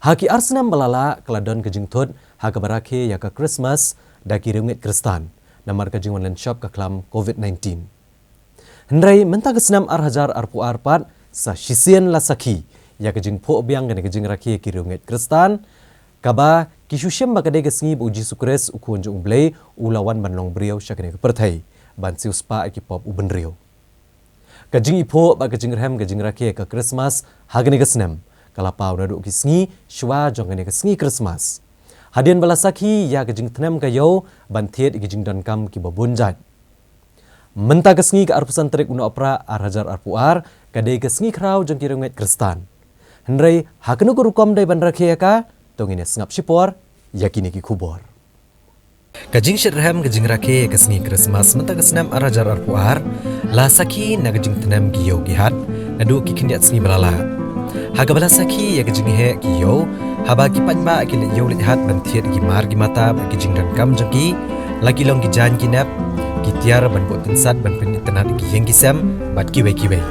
Haki arsenam balala keladon kejing thut haka barake ya ke Khristmas daki Riew Ngeit Khristan namar kejing online shop ke kelam COVID-19. Hendrai mentah kesenam arhajar arpu arpat sa shisien la sakhi ya kejing po biang gane kejing raki ki Riew Ngeit Khristan kaba kisusyem bakade kesngi uji sukres ukun jung blay ulawan banlong Riew syakane ke perthai ban siuspa ki pop uben Riew. Kejing ipo ba kejing rem kejing raki ke Khristmas hagane kesenam kalapau naduk kisngi shwa jongane kesngi Khristmas. Hadian balasaki ya kejing tenem kayo bantiet kejing dankam ki babunjat. Mentah kesngi ke arpusan terik una opera arhajar arpuar kadai kesngi krau jong ki Riew Ngeit Khristan. Hendrai hakenu kurukom dai bandra ka tongine sengap sipor yakini ki Khubor. Kajing syirham kejing rake kesngi Khristmas mentah kesenam arhajar arpuar la saki na kejing tenem giyo gihat naduk ki kendiat sengi balala. Haga balasaki ya kejing he giyo haba ki patba ki le yo lihat bantiet ki mar ki mata ba kejing dankam jong ki lagi long ki jan ki nap ki tiar ban bot tensat ban penit tenat ki heng ki sam bat ki we ki we.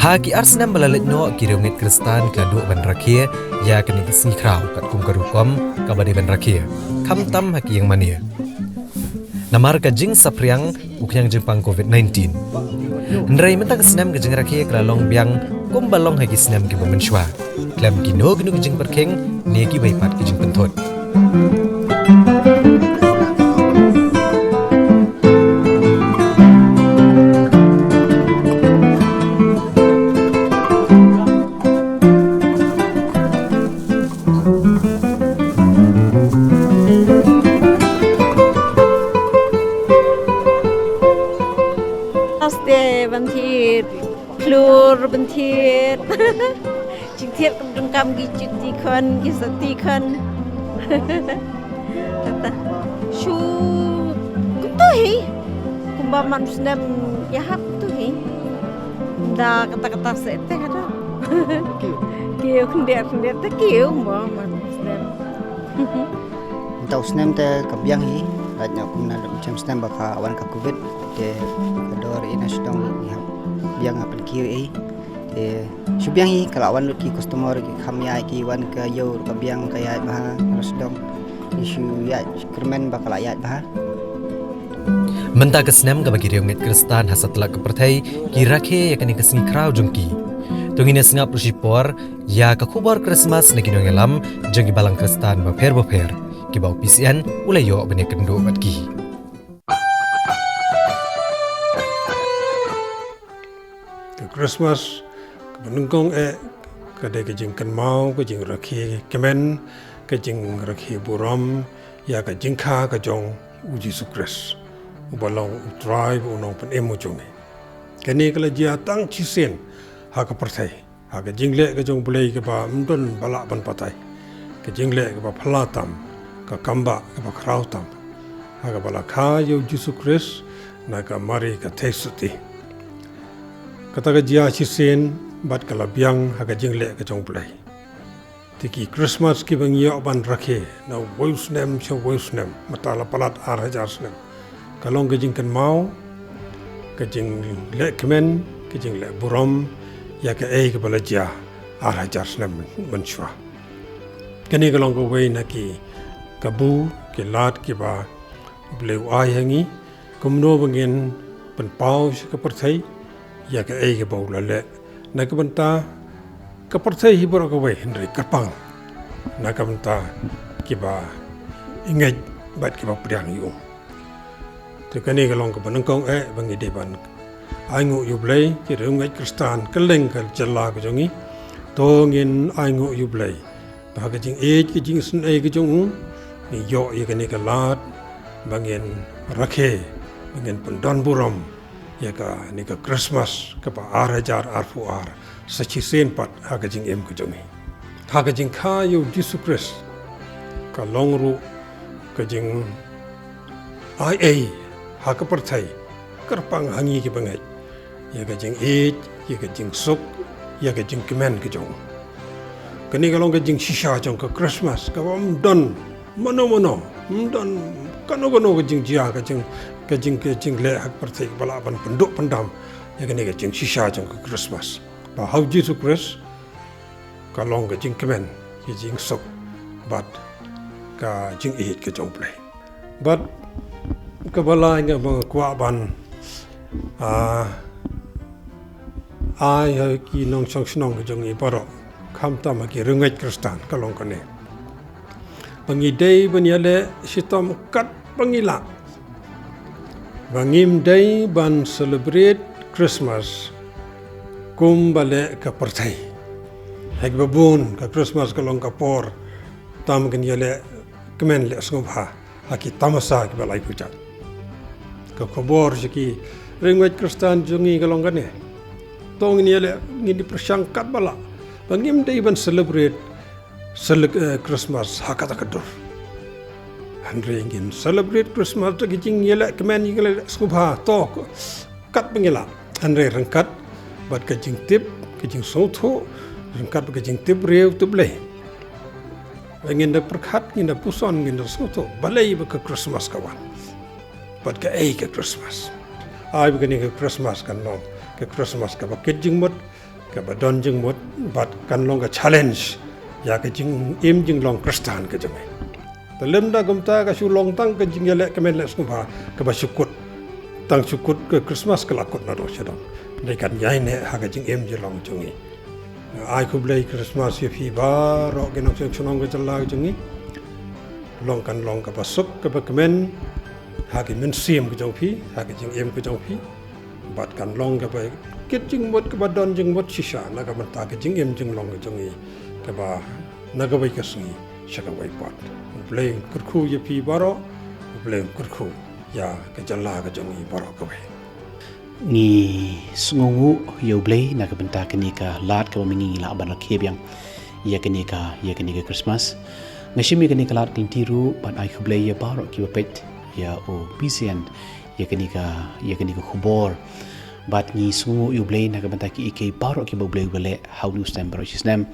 Haki arsenam balalit no ki Riew Ngeit Khristan kladuk ban rakie ya kene kesni krau kat kum karukom kabade ban rakie kam tam haki yang mania namar ka jing sapriang ukyang jempang COVID-19 ndrai menta kesenam ke jing rakie kralong biang kum balong haki senam ki bomenswa klam ki no gnu jing perkeng ne ki baipat ki jing pentot. Bantit, halor bantit, cintiap dengkam gijit tikon, kisah tikon, kata, shu, kutuhi, kumba manusnam yahap kutuhi, dah kata-kata sete kata, kieu kendiat te kieu mbak manusnam. Tau senam te kabiang hi, hanya kumna macam senam baka awan ka COVID te kador ina sedang nihap biang apan kieu te subiang hi kalau awan ki customer ki khamya ki wan ka yo ka biang kaya bah sedang isu ya kermen bakal ayat bah. Mentah kesenam ka bagi Riew Ngeit Khristan hasat la ke perthai ki rakhe yakani kesni krau jongki. Tungine sengap rusipor ya ka Khubor Khristmas negi Nongialam jongi balang Khristan baper ki bau PCN ulayo bene kendo batki. Khristmas benengkong kadai kejing kenmau kejing rakhi kemen kejing rakhi buram ya kejing kha kejong uji sukres ubalong drive unong pen emojong kene kala jia tang chisen ha ka perthai ha ka jingle kejong bulai ke ba mdon bala ban patai kejing le ke ba phalatam ka kamba ke ba krautam ha ka bala kha yo uji sukres na ka mari ka thesuti kata ka jia chisen bat kala biang ha ka jingle ke jong bulai tiki Khristmas ki bang yo ban rakhe na voisnem matala palat arhajar snem kalong ke jing kan mau ke jing le kemen ke jing le buram ya ke ke balajia arhajar snem menshwa kani kalong ko wei na ki kabu ke lat ki ba bleu ai hangi kumno bangin pen pau ke perthai ya ke bau lale na ke banta ke perthai hibur ko wei hendri kapang na ke banta ki ba ingai bat ki ba priang yu te kani kalong ko banangkong bangi de ban ai ngu yu blai ki Riew Ngeit Khristan keleng kal jalla ko jongi tongin aingo yublay ba ka jing ke jing sun ke jong ni yo ye ka lat bangin rakhe bangin pendon buram ya ka ni ka Khristmas ka ba arajar arfuar sachi sen pat ha ka jing ke jong ha ka jing kha yu Jesus Christ ka longru ka jing ai ha ka perthai kerpang hangi ki bangai ya ka jing ya ka jing suk ya ka jing kemen ke jong kani ka long ka jing shisha jong ka Khristmas ka bom don mono don kano ka jing jia ka jing le hak perthai bala ban penduk pendam ya kani ka jing shisha jong ka Khristmas ba how Jesus Christ ka long ka jing kemen ki jing suk but ka jing ke jong play but ka bala nga mga kwa ban ai ki nong song snong jong I paro kham ta ma ki Ngeit Khristan ka long ka ne bangi dei ban yale sitam kat bangila bangim dei ban celebrate Christmas kum bale ka perthai hek babun ka Christmas ka long ka por tam kan yale kemen le sngop ha haki tamasa ki balai puja ka Khubor ki Ngeit Khristan jongi ka long ka ne tong ni le ngini persangkat bala bangim dei ban celebrate Christmas hakata kadur andre ngin celebrate Christmas to gijing yele kemen yele skubha to kat bangila andre rangkat bat ka jing tip ka jing sotho rangkat ka jing tip Riew tu blai ngin da perkhat ngin da puson ngin da sotho balai ba ka Christmas kawan bat ka ka Christmas ai begini ka Christmas kan long ke Khristmas ka bakit jing mot ka badon jing mot bat kan long ka challenge ya ka jing jing long Khristan ka jame talem da gumta ka su long tang ka jing yele ka men le skumba ka ba syukut tang syukut ke Khristmas ka lakut na do sedang dai kan yai ne ha ka jing jing long jungi ai ku blai Khristmas ye phi ba ro ke no chunong ka chala jungi long kan long ka basuk ka ba kemen ha ki men sim ka jong phi ha ka jing ka jong phi bat kan long ka ba kit jing mot ka ba don jing mot shisha na ka ta ka jing jing long ka jongi ka ba na ka bai ka sungi shaka bai pat blay kurkhu ye pi baro blay kurkhu ya ka jalla ka jongi baro ka bai ni sungu yo blay na ka benta ka ni ka lat ka mingi la ban rakhe biang ya ka ni ka Khristmas ngashimi ka ni ka lat kintiru ban ai khu blay ya baro ki ba pet ya o PCN ya ka ni ka Khubor bat ni sungu yu blay na ka benta ki ke baro ki ba blay bale how do stem baro stem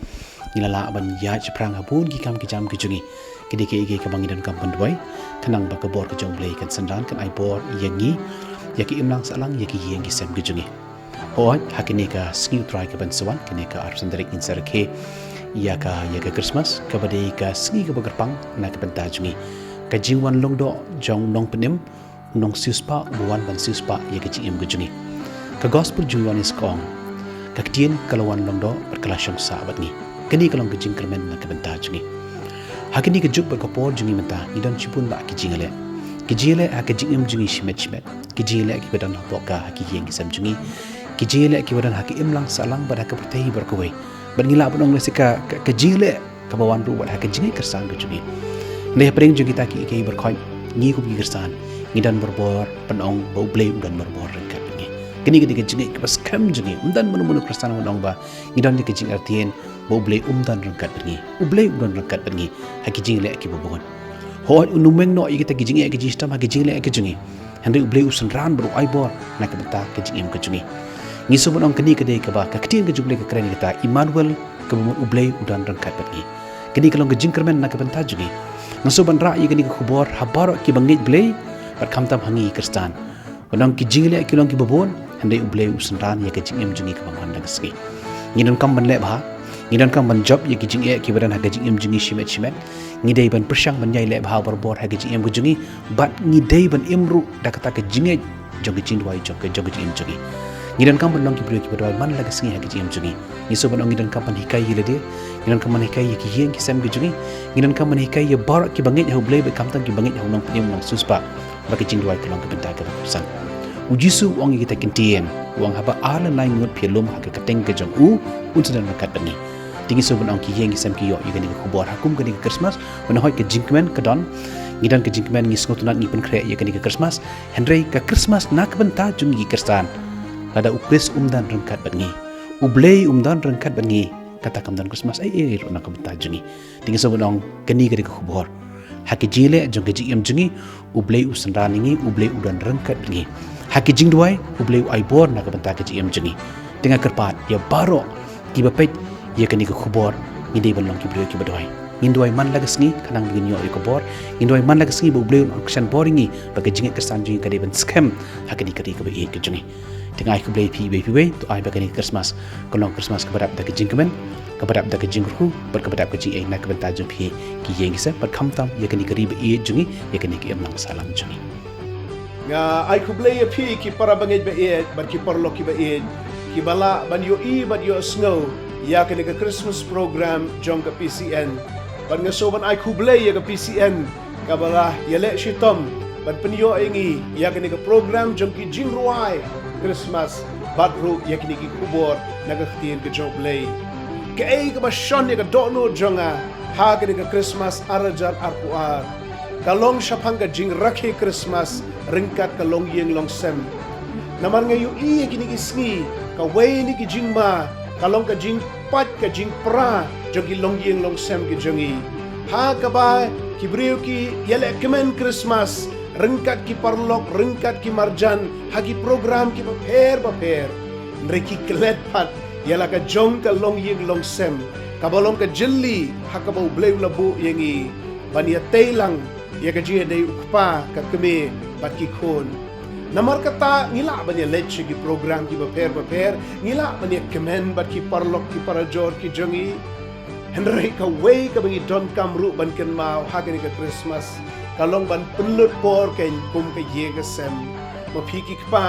ni la ban ya chiprang habun ki kam ki jam ki jungi ki de ke ka bangi dan kam pandwai kanang ba ka bor ka jong blay kan sandan kan ai bor yangi ya ki imlang salang ya ki yangi sem ki jungi hoat hakini ka skill try ka ban sawan kini ka arsan direct insar ke ya ka Khristmas ka bade ka ski ka bagarpang na ka benta jungi ka jingwan longdo jong nong penim nong siuspa buwan ban siuspa ya ka jingim ka jungi ka gospel jungwan is kong ka kitien kalawan longdo berkelasyong sahabat ni kini kalong ka jing kermen na ka benta jungi hakini ka juk ka por jungi menta idon chipun ba ki jingale kijile ha ka jingim jungi shimet kijile ki badan boka ha ki yeng sam jungi kijile ki badan ha ki imlang salang bada ka pertai berkawai bangila banong lesika ka jile ka bawan ru bada ha ka jingi kersan ka jungi ne pring jungi ta ki ke berkhoi ngi ku bi kersan ngidan berbor penong bau blay dan berbor rengkat ngi kini ketika jingi ka pas kam jungi umdan menu kersan monong ba ngidan ki jing artien bau blay umdan rengkat ngi ublay umdan rengkat ngi ha ki jile ki bobon hoat unumeng no kita kijing ke jistam ha kijing le ke jungi hande ublei usan ran bro ai bor na ka beta kijing ke jungi ngi so bonong kini ke dei ka ba ka kitien ke jugle ke kren kita Emmanuel ke mo ublei udan rang kat pagi kini kalong ke jingkermen na ka benta jungi ngaso ban ra i kini ke Khubor habar ki bangit blei par kamtam hangi Khristan bonong kijing le ki long ki bobon hande ublei usan ran ya ke jingem jungi ka bang handa ski ngi don kam ban le ba ngi don kam ban job ya kijing ke badan ha kijing jungi shimet ngidai ban persyang ban nyai le bah berbor ha kijing em jungi bat ngidai ban imru da kata ke jinge jogi cindwai jogi jing jungi ngidan kam ban long ki bro ki badwai man la singi ha kijing em jungi ngi so ban ngidan kam ban hikai yile de ngidan kam ban hikai ki yeng ki sam ki jungi ngidan kam ban hikai ya bar ki banget ha blai ba kam tan ki banget ha nong pem nong suspa ba ki cindwai ka long ka benta ka san ujisu wang kita kintien wang haba ala nai ngut phialum ha ka teng ka jong u unsudan ka tani tingi so benong ki yeng sem ki yo yegani khubor hakum gani Khristmas wana hoi ke jingkmen kedon ngidan ke jingkmen ngi skotunat ngi pen kre yegani Khristmas henrei ka Khristmas nak benta jungi Khristan lada ukris umdan rengkat bangi ublei umdan rengkat bangi kata kamdan Khristmas ai ro nak benta jungi tingi so benong gani gani khubor haki jile jong gaji yam jungi ublei usanraningi ublei udan rengkat bangi haki jingduai ublei aibor nak benta gaji yam jungi tengah kerpat ya baro ki bapet ya kani ke khubor ngidei balong ki brio ki badoi ngindoi man lagas ngi kanang begin yo ko bor ngindoi man lagas ngi bo bleu action boringi baga jinget Khristan jingi kade ban scam hakani kadi ke be ke jungi tengah ku blei pi we to ai baga ni Khristmas kolong Khristmas ke badap da ke jingkemen ke badap da ke jingru ber ke badap ke ji ai nak benta jum pi ki yeng se per khamtam ya kani kari be jungi ya kani ki amlang salam jungi nga ai ku blei pi ki para banget be bar ki parlo ki be ki bala ban yo ban yo snow ya kani ke Christmas program jong ke PCN ban nga so ban ai ku blei ya ke PCN ka bala ya le shitom ban penyo ingi ya kani ke program jong ki jingruai Christmas batru ya kini ki Khubor nagakhtin ke jong blei ke ai ke bashon ya ke dono jonga ha kani ke Christmas arajar arpuar kalong shapang ka jing rakhe Christmas ringkat kalong yeng long sem namar ngayu kini ki sngi ka wei ni ki jing ma kalong ka jing pat ka jing pra jogi long yeng long sem ki jongi ha ka ba ki brio ki yele kemen Christmas ringkat ki parlok ringkat ki marjan hagi program ki baper nreki klet pat yala ka jong ka long yeng long sem ka bolong ka jelli hakabau bleu labu yengi bania teilang ya ka jia dei ukpa ka keme pat ki khon namar kata ngila bania leche ki program ki baper ngila bania kemen bat ki parlok ki parajor ki jongi henrei ka wei ka bangi don kamru ban ken mau hagani ka Christmas kalong ban pelut por ken kum ke ye ke sem mo phiki kpa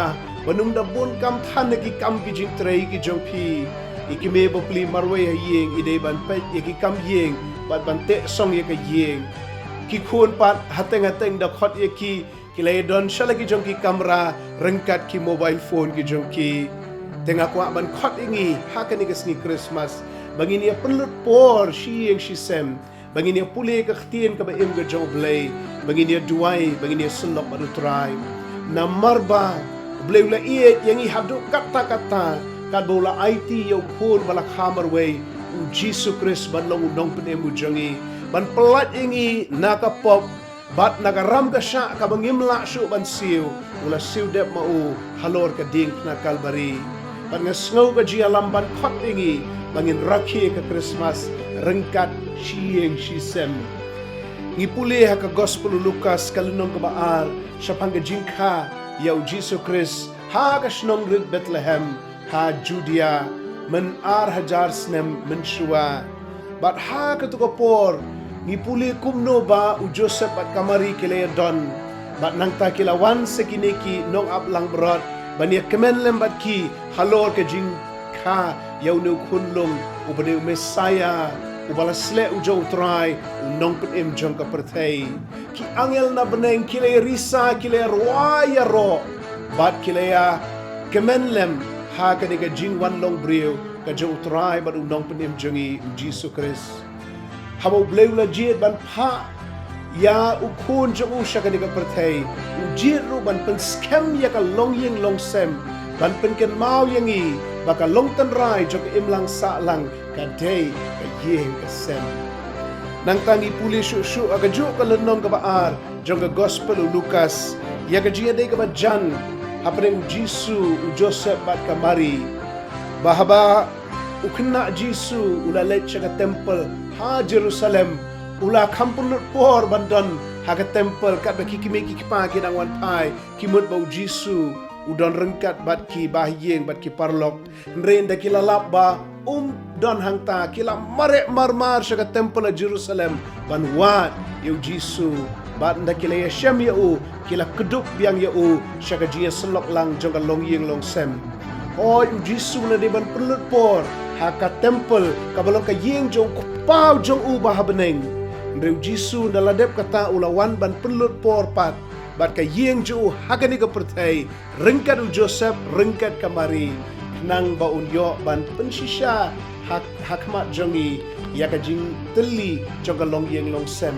banum da bon kam than ki kam ki jing trei ki jong phi ikime bo pli marwe yeng ide ban pet ye ki kam yeng bat ban te song ye ke yeng ki khun pat hateng da khot ye ki le don shala ki jong ki kamera rengkat ki mobile phone ki jong ki tengah kwa ban khot ingi hakani ke sni Christmas bangini pelut por shi yeng shi sem bangini pule ke htien ka ba em ge jong blei bangini duai bangini selok baru try namar ba blei la yang i hadu kata kad bola IT yo khun bala khamar we u Jesus Christ ban long dong pen em jongi ban pelat ingi naka pop bat nagaram ka sha ka bangimla shu ban siu ula siu dep mau halor ka ding na kalbari ban ngasngau ka jialam ban khot ingi bangin rakhi ka Christmas rengkat shiyeng shisem ngipule ha ka gospel Lukas kalunong ka baar syapang ka jingkha yau Jesus Christ ha ka shnong rit Bethlehem ha Judea men ar hajar snem men shua bat ha ka to por ngipule kumno ba u Joseph bat kamari kile don bat nangta kilawan sekineki nong aplang brot bania kemen lembat ki halor ka jingkha yau nu kunlum ubade Messiah ubala sle ujau try unong pun em jong ka perthei ki angel na beneng kile risa kile roya ro bat kile ya kemenlem ha ka de jing wan long brio ka jau try bat unong pun em jongi Jesus Christ habo bleula jit ban pha ya ukun jo usha ka de ka perthei ujit ru ban pen scam ya ka long yeng long sem ban pen ken mau yangi baka long tan rai jok imlang sa lang ka day ka yeng ka sem nang tangi puli shu aga jo ka lenong ka baar jong ka gospel Lukas ya ka jia day ka ba jan hapre u Jisu u Joseph bat ka mari bahaba ukna Jisu ula let ka temple ha Jerusalem ula kampun por bandan ha ka temple kat ba kikime kikipa ki dang wan pai kimut ba u Jisu udon rengkat bat ki bahyeng bat ki parlok nren da kila labba don hangta kila mare marmar syaga temple Jerusalem ban wat yu Jisu bat da kila ya syam ya u kila keduk biang ya u syaga jia selok lang jongga long yeng long sem oi yu Jisu na de ban perlut por haka temple kabalong ka yeng jong kupau jong u bahabeneng nren Jisu na ladep kata ulawan ban perlut por pat bat ka yeng ju hagani ka perthai rengkat u Joseph rengkat kamari nang ba unyo ban pensisya hakmat jongi ya ka jing teli jong ka long yeng long sem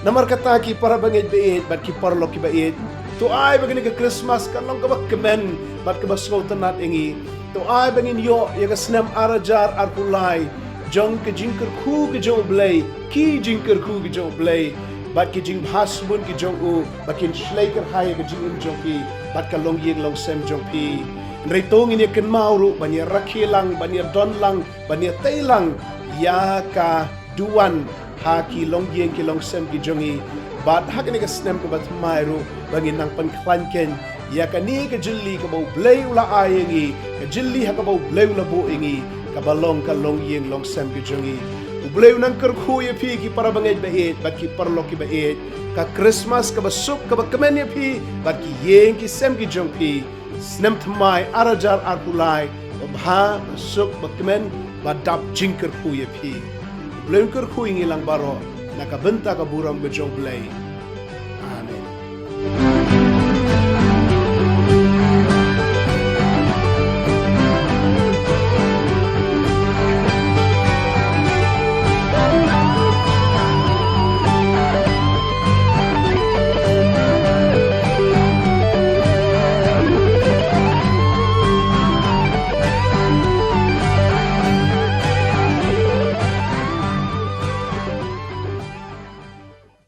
namar kata ki para bangit beet bat ki parlo ki beet to ai bagini ka Christmas kan long ka bak kemen bat ka basgo tanat ingi to ai bangin yo ya ka snam arajar arpulai jong ka jingker khu ka jong blay ki jingker khu ka jong blay bat ki jing bhas bun ki jong u bakin schleiker hai ka jing jong pi bat ka long yeng long sem jong pi Reitong ini ken mauru bania rakhilang bania donlang bania tailang ya ka duan ha ki longyeng ki longsem ki jongi bat ha ka ni ka snem ka bat mairu bangin nang panklanken ya ka ni ka jilli ka bau blay ula ayengi ka jilli ha ka bau blay ula bo ingi ka balong ka longyeng longsem ki jongi ublay nang kerkhu ye pi ki para bangej baet bat ki parlo ki baet ka Christmas ka basuk ka bakmen ye pi bat ki yeng ki sem ki jong pi Snem thamai arajar arpulai Babha suk bakmen badap jingker kuye pi Blengker kuingi lang baro Nakabenta ka burang bejong blay